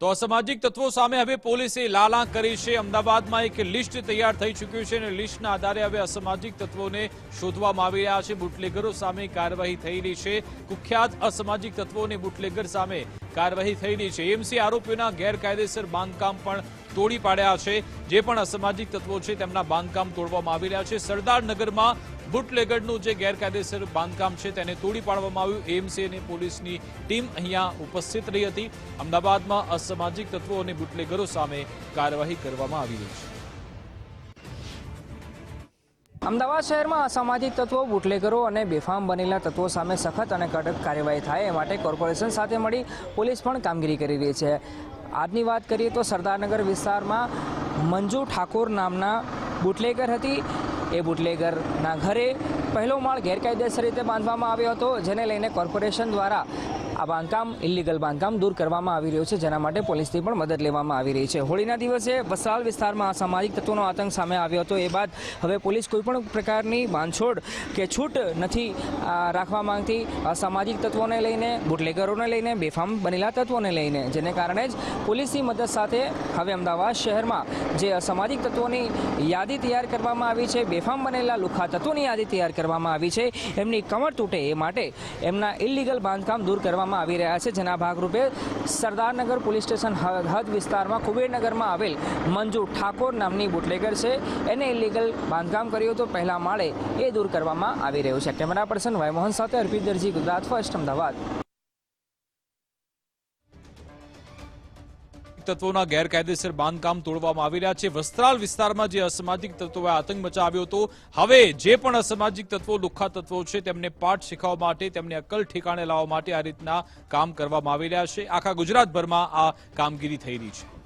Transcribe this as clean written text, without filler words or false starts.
તો અસામાજિક તત્વો સામે હવે પોલીસે લાલ આંખ કરી છે। અમદાવાદમાં એક લિસ્ટ તૈયાર થઈ ચૂક્યું છે અને લિસ્ટના આધારે હવે અસામાજિક તત્વોને શોધવામાં આવી રહ્યા છે। બુટલેગરો સામે કાર્યવાહી થઈ રહી છે। કુખ્યાત અસામાજિક તત્વોને બુટલેગર સામે કાર્યવાહી થઈ રહી છે। એમસી આરોપીઓના ગેરકાયદેસર બાંધકામ પણ તોડી પાડ્યા છે। જે પણ અસામાજિક તત્વો છે તેમના બાંધકામ તોડવામાં આવી રહ્યા છે। સરદારનગરમાં બુટલેગરનું જે ગેરકાયદેસર બાંધકામ છે તેને તોડી પાડવામાં આવ્યું। એએમસી અને પોલીસની ટીમ અહીંયા ઉપસ્થિત રહી હતી। અમદાવાદમાં અસામાજિક તત્વો અને બુટલેગરો સામે કાર્યવાહી કરવામાં આવી રહી છે। અમદાવાદ શહેરમાં અસામાજિક તત્વો, બુટલેગરો અને બેફામ બનેલા તત્વો સામે સખત અને કડક કાર્યવાહી થાય એ માટે કોર્પોરેશન સાથે મળી પોલીસ પણ કામગીરી કરી રહી છે। આજની વાત કરીએ તો સરદારનગર વિસ્તારમાં મંજુ ઠાકોર નામના બુટલેગર હતી। એ બુટલેગરના ઘરે પહેલો માળ ગેરકાયદેસર રીતે બાંધવામાં આવ્યો હતો, જેને લઈને કોર્પોરેશન દ્વારા આ બાંધકામ ઇલીગલ બાંધકામ દૂર કરવામાં આવી રહ્યું છે, જેના માટે પોલીસની પણ મદદ લેવામાં આવી રહી છે। હોળીના દિવસે વસ્ત્રાલ વિસ્તારમાં અસામાજિક તત્વોનો આતંક સામે આવ્યો હતો। એ બાદ હવે પોલીસ કોઈપણ પ્રકારની બાંધછોડ કે છૂટ નથી રાખવા માંગતી અસામાજિક તત્વોને લઈને, બુટલેગરોને લઈને, બેફામ બનેલા તત્વોને લઈને, જેને કારણે જ પોલીસની મદદ સાથે હવે અમદાવાદ શહેરમાં જે અસામાજિક તત્વોની યાદી તૈયાર કરવામાં આવી છે, બેફામ બનેલા લુખ્ખા તત્વોની યાદી તૈયાર કરવામાં આવી છે, એમની કમર તૂટે એ માટે એમના ઇલીગલ બાંધકામ દૂર કરવામાં આવી રહ્યા છે। જેના ભાગરૂપે સરદારનગર પોલીસ સ્ટેશન હદ વિસ્તારમાં કુબેરનગરમાં આવેલ મંજુ ઠાકોર નામની બુટલેગર છે, એને ઇલીગલ બાંધકામ કર્યું હતું પહેલા માળે, એ દૂર કરવામાં આવી રહ્યું છે। કેમેરા પર્સન વાય મોહન સાથે અર્પિત દરજી, ગુજરાત ફર્સ્ટ, અમદાવાદ। તત્વોના ગેરકાયદેસર બાંધકામ તોડવામાં આવી રહ્યા છે। વસ્ત્રાલ વિસ્તારમાં જે અસામાજિક તત્વોએ આતંક મચાવ્યો હતો, હવે જે પણ અસામાજિક તત્વો, લુખ્ખા તત્વો છે તેમને પાઠ શીખવવા માટે, તેમને અક્કલ ઠેકાણે લાવવા માટે આ રીતના કામ કરવામાં આવી રહ્યા છે। આખા ગુજરાતભરમાં આ કામગીરી થઈ રહી છે।